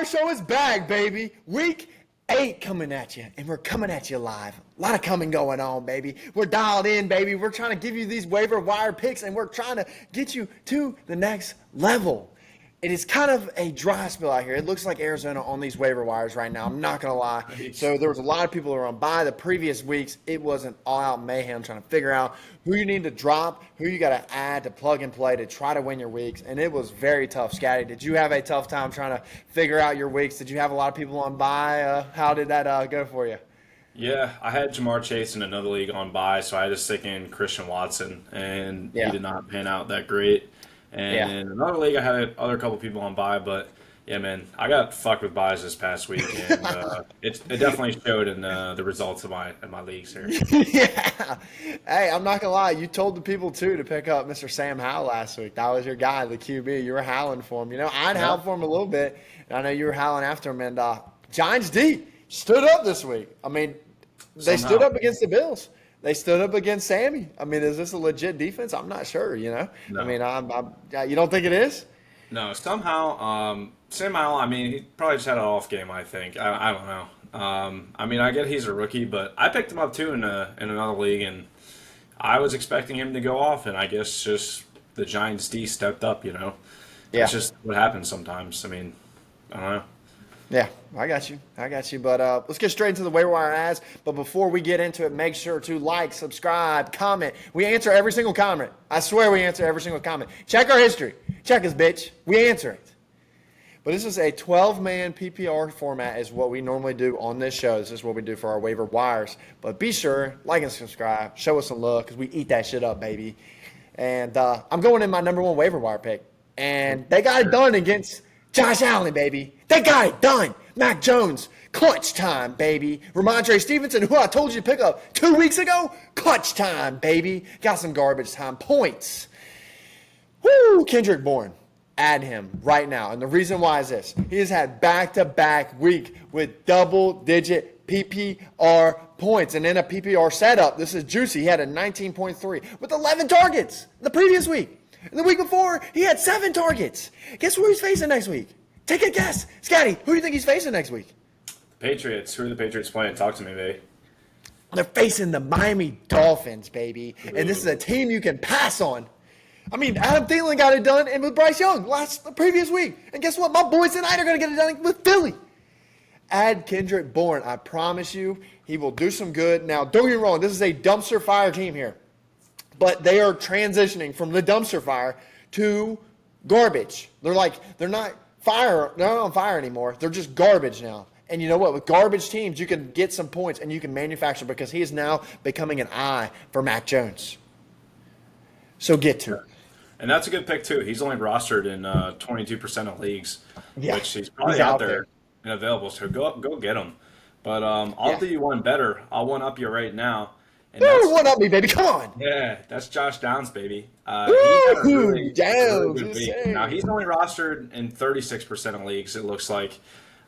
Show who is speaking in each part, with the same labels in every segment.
Speaker 1: Show is back, baby. Week 8 coming at you, and we're coming at you live. A lot of coming going on, baby. We're dialed in, baby. We're trying to give you these waiver wire picks, and we're trying to get you to the next level. It is kind of a dry spell out here. It looks like Arizona on these waiver wires right now. I'm not going to lie. So there was a lot of people who were on bye the previous weeks. It was an all-out mayhem trying to figure out who you need to drop, who you got to add to plug and play to try to win your weeks. And it was very tough. Scatty, did you have a tough time trying to figure out your weeks? Did you have a lot of people on bye? How did that go for you?
Speaker 2: Yeah, I had Jamar Chase in another league on bye, so I had to stick in Christian Watson, and he did not pan out that great. And in another league, I had other couple people on bye, but yeah, man, I got fucked with buys this past week, and it definitely showed in the results of my leagues here.
Speaker 1: Yeah. Hey, I'm not gonna lie. You told the people too to pick up Mr. Sam Howell last week. That was your guy, the QB. You were howling for him. You know, I'd howl for him a little bit, and I know you were howling after him. And Giants D stood up this week. I mean, they stood up against the Bills. They stood up against Sammy. I mean, is this a legit defense? I'm not sure, you know. No. I mean, you don't think it is?
Speaker 2: No, somehow, Sam Howell, I mean, he probably just had an off game, I think. I don't know. I mean, I get he's a rookie, but I picked him up too in another league, and I was expecting him to go off, and I guess just the Giants D stepped up, you know. Yeah. It's just what happens sometimes. I mean, I don't know.
Speaker 1: Yeah, I got you. But let's get straight into the waiver wire ads. But before we get into it, make sure to like, subscribe, comment. We answer every single comment. I swear we answer every single comment. Check our history. Check us, bitch. We answer it. But this is a 12-man PPR format is what we normally do on this show. This is what we do for our waiver wires. But be sure, like and subscribe. Show us some love because we eat that shit up, baby. And I'm going in my number 1 waiver wire pick. And they got it done against Josh Allen, baby. They got it done. Mac Jones, clutch time, baby. Ramondre Stevenson, who I told you to pick up 2 weeks ago, clutch time, baby. Got some garbage time points. Woo! Kendrick Bourne. Add him right now. And the reason why is this. He has had back-to-back week with double-digit PPR points. And in a PPR setup, this is juicy. He had a 19.3 with 11 targets the previous week. And the week before, he had 7 targets. Guess who he's facing next week? Take a guess. Scotty, who do you think he's facing next week?
Speaker 2: Patriots. Who are the Patriots playing? Talk to me, baby.
Speaker 1: They're facing the Miami Dolphins, baby. And this is a team you can pass on. I mean, Adam Thielen got it done and with Bryce Young the previous week. And guess what? My boys tonight are going to get it done with Philly. Add Kendrick Bourne. I promise you, he will do some good. Now, don't get me wrong. This is a dumpster fire team here. But they are transitioning from the dumpster fire to garbage. They're not on fire anymore. They're just garbage now. And you know what? With garbage teams, you can get some points and you can manufacture because he is now becoming an eye for Mac Jones. So get to it.
Speaker 2: And that's a good pick too. He's only rostered in 22% of leagues, which he's probably
Speaker 1: he's
Speaker 2: out there and available. So go get him. But I'll do you one better. I'll one up you right now.
Speaker 1: One up me, baby. Come on.
Speaker 2: Yeah, that's Josh Downs, baby.
Speaker 1: Downs.
Speaker 2: Really good week. Now, he's only rostered in 36% of leagues, it looks like.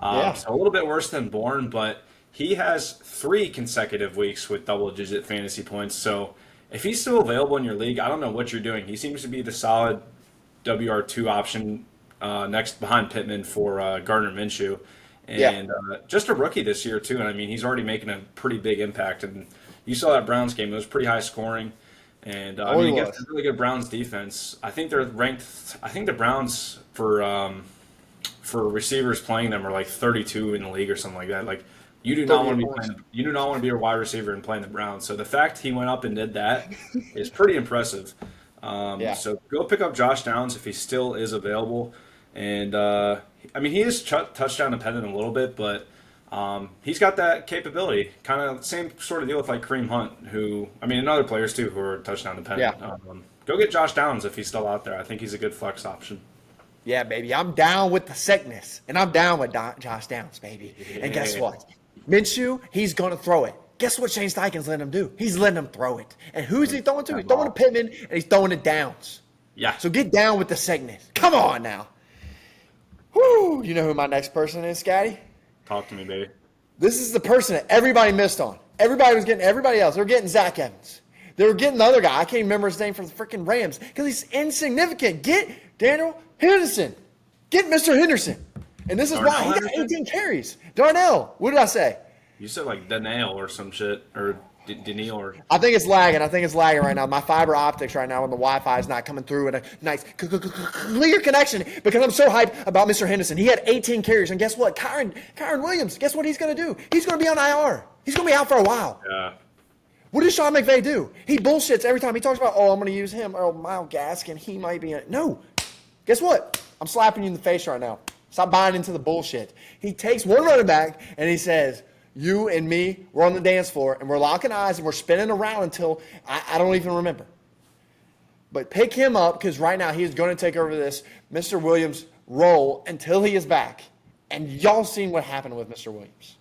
Speaker 2: So a little bit worse than Bourne, but he has 3 consecutive weeks with double-digit fantasy points. So if he's still available in your league, I don't know what you're doing. He seems to be the solid WR2 option next behind Pittman for Gardner Minshew. And just a rookie this year, too. And, I mean, he's already making a pretty big impact. And you saw that Browns game. It was pretty high scoring. And, I mean, against a really good Browns defense. I think they're ranked – I think the Browns for receivers playing them are like 32 in the league or something like that. Like, you do not want to be a wide receiver and playing the Browns. So the fact he went up and did that is pretty impressive. So go pick up Josh Downs if he still is available. And, I mean, he is touchdown dependent a little bit, but – he's got that capability, kind of same sort of deal with like Kareem Hunt, and other players too who are touchdown dependent. Yeah. Go get Josh Downs if he's still out there. I think he's a good flex option.
Speaker 1: Yeah, baby. I'm down with the sickness, and I'm down with Josh Downs, baby. Yeah. And guess what? Minshew, he's going to throw it. Guess what Shane Steichen's letting him do? He's letting him throw it. And who's he throwing to? He's throwing to Pittman, and he's throwing it Downs.
Speaker 2: Yeah.
Speaker 1: So get down with the sickness. Come on now. Whoo! You know who my next person is, Scotty?
Speaker 2: Talk to me, baby.
Speaker 1: This is the person that everybody missed on. Everybody was getting everybody else. They were getting Zach Evans. They were getting the other guy. I can't remember his name for the freaking Rams because he's insignificant. Get Darrell Henderson. Get Mr. Henderson. And this is
Speaker 2: Darnell
Speaker 1: why he got
Speaker 2: Henderson?
Speaker 1: 18 carries. Darnell, what did I say?
Speaker 2: You said like Daniel or some shit, or Daniel or
Speaker 1: I think it's lagging. Right now. My fiber optics right now when the Wi-Fi is not coming through in a nice clear connection because I'm so hyped about Mr. Henderson. He had 18 carries, and guess what? Kyron Williams, guess what he's going to do? He's going to be on IR. He's going to be out for a while.
Speaker 2: yeah.
Speaker 1: What does Sean McVay do? He bullshits every time. He talks about, I'm going to use him. Oh, Myles Gaskin, he might be in it. No. Guess what? I'm slapping you in the face right now. Stop buying into the bullshit. He takes one running back, and he says, you and me, we're on the dance floor, and we're locking eyes, and we're spinning around until I don't even remember. But pick him up, because right now he is going to take over this Mr. Williams role until he is back. And y'all seen what happened with Mr. Williams.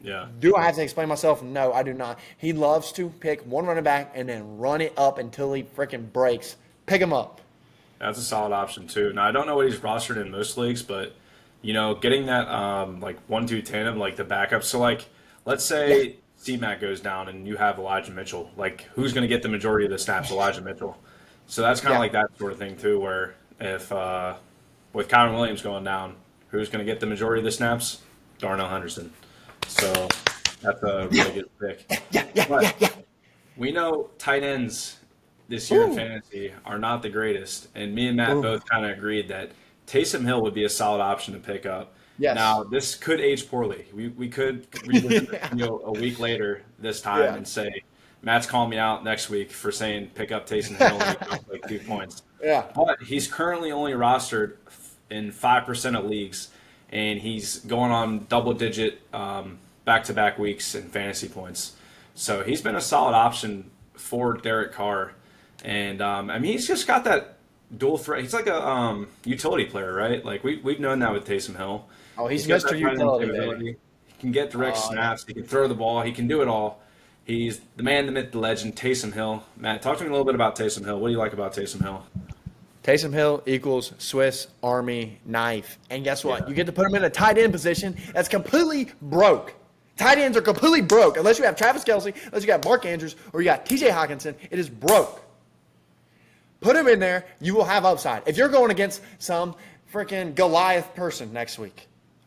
Speaker 2: Yeah.
Speaker 1: Do I have to explain myself? No, I do not. He loves to pick one running back and then run it up until he freaking breaks. Pick him up.
Speaker 2: That's a solid option too. Now I don't know what he's rostered in most leagues, but getting that like 1-2 tandem, like the backup. So like, let's say C-Mac goes down and you have Elijah Mitchell. Like, who's going to get the majority of the snaps? Elijah Mitchell. So that's kind of like that sort of thing too. Where if with Kyron Williams going down, who's going to get the majority of the snaps? Darrell Henderson. So that's a really good pick. Yeah. We know tight ends this year in fantasy are not the greatest, and me and Matt both kind of agreed that Taysom Hill would be a solid option to pick up.
Speaker 1: Yes.
Speaker 2: Now, this could age poorly. We could revisit this video a week later this time and say, Matt's calling me out next week for saying pick up Taysom Hill and he dropped like 2 points.
Speaker 1: Yeah.
Speaker 2: But he's currently only rostered in 5% of leagues, and he's going on double-digit back-to-back weeks in fantasy points. So he's been a solid option for Derek Carr. And, he's just got that dual threat. He's like a utility player, right? Like, we've known that with Taysom Hill.
Speaker 1: Oh, he's Mr. Utility.
Speaker 2: He can get direct snaps. He can throw the ball. He can do it all. He's the man, the myth, the legend, Taysom Hill. Matt, talk to me a little bit about Taysom Hill. What do you like about Taysom Hill?
Speaker 1: Taysom Hill equals Swiss Army knife. And guess what? You get to put him in a tight end position that's completely broke. Tight ends are completely broke. Unless you have Travis Kelce, unless you got Mark Andrews, or you got TJ Hawkinson, it is broke. Put him in there, you will have upside. If you're going against some freaking Goliath person next week,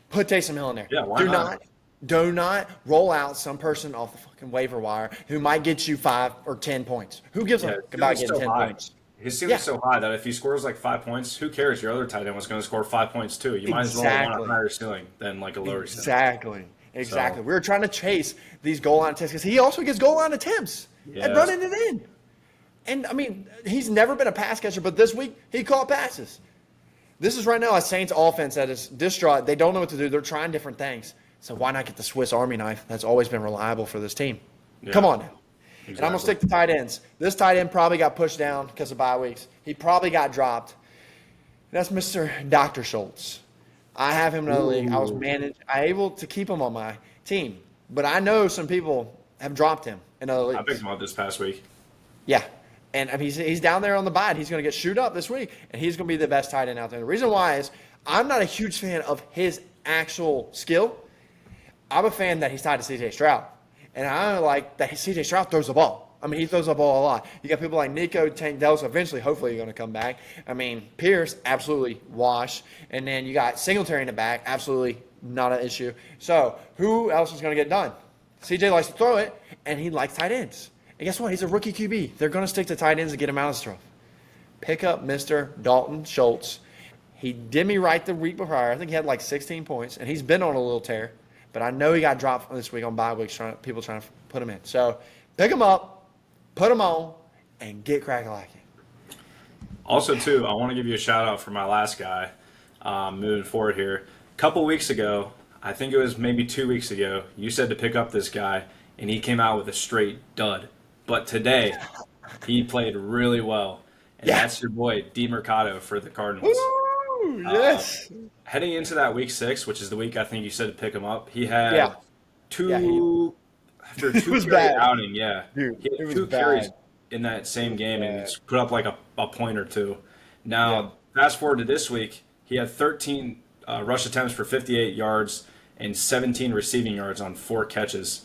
Speaker 1: put Taysom Hill in there.
Speaker 2: Yeah, why not?
Speaker 1: Do not roll out some person off the fucking waiver wire who might get you 5 or 10 points. Who gives a about getting 10 points?
Speaker 2: His ceiling is so high that if he scores like 5 points, who cares? Your other tight end was going to score 5 points too. You might as well want a higher ceiling than like a lower ceiling.
Speaker 1: Exactly. We were trying to chase these goal line attempts because he also gets goal line attempts and running it in. And, he's never been a pass catcher, but this week he caught passes. This is right now a Saints offense that is distraught. They don't know what to do. They're trying different things. So why not get the Swiss Army knife that's always been reliable for this team? Yeah. Come on now. Exactly. And I'm going to stick to tight ends. This tight end probably got pushed down because of bye weeks. He probably got dropped. That's Mr. Dr. Schultz. I have him in another league. I was able to keep him on my team. But I know some people have dropped him in other leagues.
Speaker 2: I picked him up this past week.
Speaker 1: Yeah. And he's down there on the bye. He's going to get shoot up this week, and he's going to be the best tight end out there. The reason why is I'm not a huge fan of his actual skill. I'm a fan that he's tied to C.J. Stroud. And I like that C.J. Stroud throws the ball. He throws the ball a lot. You got people like Nico, Tank Dells, eventually, hopefully, you're going to come back. Pierce, absolutely wash. And then you got Singletary in the back, absolutely not an issue. So who else is going to get done? C.J. likes to throw it, and he likes tight ends. And guess what? He's a rookie QB. They're going to stick to tight ends to get him out of stuff. Pick up Mr. Dalton Schultz. He did me right the week before. I think he had like 16 points, and he's been on a little tear. But I know he got dropped this week on bye weeks, people trying to put him in. So pick him up, put him on, and get crack-a-lacking.
Speaker 2: Also, too, I want to give you a shout-out for my last guy moving forward here. A couple weeks ago, I think it was maybe 2 weeks ago, you said to pick up this guy, and he came out with a straight dud. But today, he played really well. And that's your boy, Demercado, for the Cardinals.
Speaker 1: Woo, yes.
Speaker 2: Heading into that week 6, which is the week I think you said to pick him up, he had after a 2-carry outing,
Speaker 1: Dude,
Speaker 2: he had 2 carries in that same game and put up like a point or two. Now, fast forward to this week, he had 13 rush attempts for 58 yards and 17 receiving yards on 4 catches.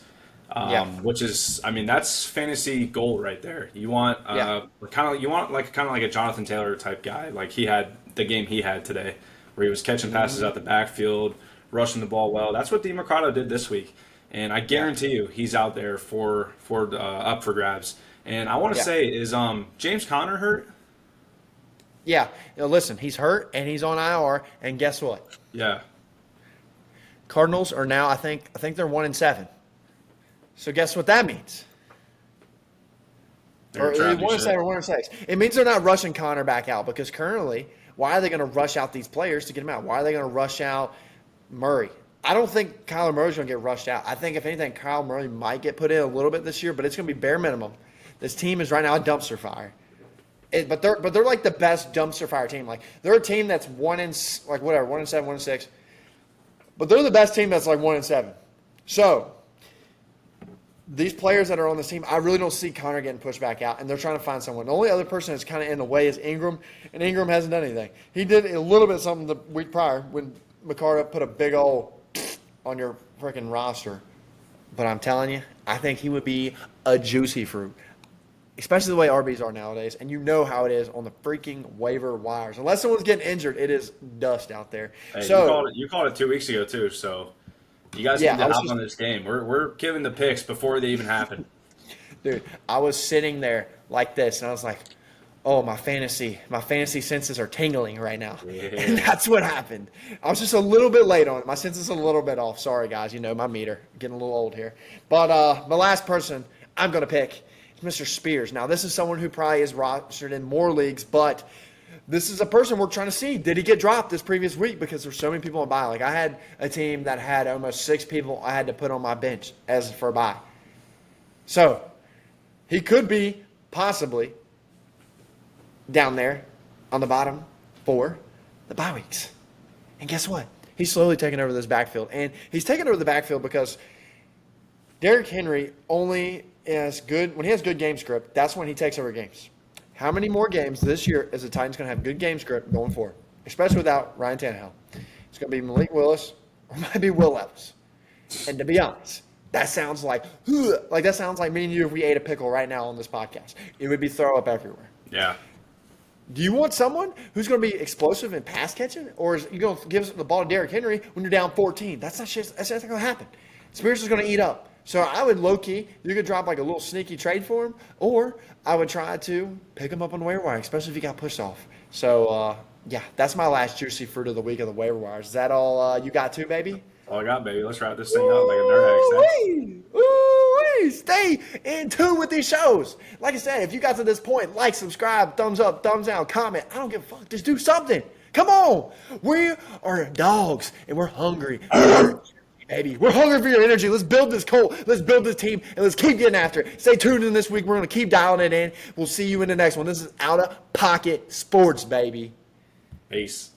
Speaker 2: Which is, that's fantasy gold right there. You want kind of like a Jonathan Taylor type guy, like he had the game he had today, where he was catching passes out the backfield, rushing the ball well. That's what Demercado did this week. And I guarantee you he's out there for up for grabs. And I want to say, is James Conner hurt?
Speaker 1: Yeah. Listen, he's hurt and he's on IR. And guess what?
Speaker 2: Yeah.
Speaker 1: Cardinals are now, I think they're 1-7. So guess what that means? Or 1-7 or 1-6. It means they're not rushing Conner back out because currently, why are they going to rush out these players to get him out? Why are they going to rush out Murray? I don't think Kyler Murray's going to get rushed out. I think, if anything, Kyler Murray might get put in a little bit this year, but it's going to be bare minimum. This team is right now a dumpster fire. But they're like the best dumpster fire team. Like, they're a team that's 1-7, 1-6. But they're the best team that's like 1-7. So, these players that are on this team, I really don't see Conner getting pushed back out, and they're trying to find someone. The only other person that's kind of in the way is Ingram, and Ingram hasn't done anything. He did a little bit of something the week prior when McCarter put a big old on your freaking roster. But I'm telling you, I think he would be a juicy fruit, especially the way RBs are nowadays. And you know how it is on the freaking waiver wires. Unless someone's getting injured, it is dust out there.
Speaker 2: Hey,
Speaker 1: so
Speaker 2: you called it 2 weeks ago too, so you guys need to hop on this game. We're giving the picks before they even happen.
Speaker 1: Dude, I was sitting there like this, and I was like, oh, my fantasy senses are tingling right now. Yeah. And that's what happened. I was just a little bit late on it. My senses a little bit off. Sorry, guys. You know, my meter. Getting a little old here. But the last person I'm going to pick is Mr. Spears. Now, this is someone who probably is rostered in more leagues, but this is a person we're trying to see. Did he get dropped this previous week? Because there's so many people on bye. Like, I had a team that had almost 6 people I had to put on my bench as for a bye. So, he could be possibly down there on the bottom for the bye weeks. And guess what? He's slowly taking over this backfield. And he's taking over the backfield because Derrick Henry only is good – when he has good game script, that's when he takes over games. How many more games this year is the Titans going to have good game script going forward, especially without Ryan Tannehill? It's going to be Malik Willis or it might be Will Levis. And to be honest, that sounds like me and you if we ate a pickle right now on this podcast. It would be throw up everywhere.
Speaker 2: Yeah.
Speaker 1: Do you want someone who's going to be explosive and pass catching, or is you going to give the ball to Derrick Henry when you're down 14? That's not going to happen. Spears is going to eat up. So I would low-key, you could drop like a little sneaky trade for him, or I would try to pick him up on the waiver wire, especially if he got pushed off. So, that's my last juicy fruit of the week of the waiver wires. Is that all you got too, baby?
Speaker 2: All I got, baby. Let's wrap this thing up like a dirt
Speaker 1: Ooh-wee! Stay in tune with these shows. Like I said, if you got to this point, like, subscribe, thumbs up, thumbs down, comment. I don't give a fuck. Just do something. Come on. We are dogs, and we're hungry. Baby, we're hungry for your energy. Let's build this cult. Let's build this team, and let's keep getting after it. Stay tuned in this week. We're going to keep dialing it in. We'll see you in the next one. This is Out of Pocket Sports, baby.
Speaker 2: Peace.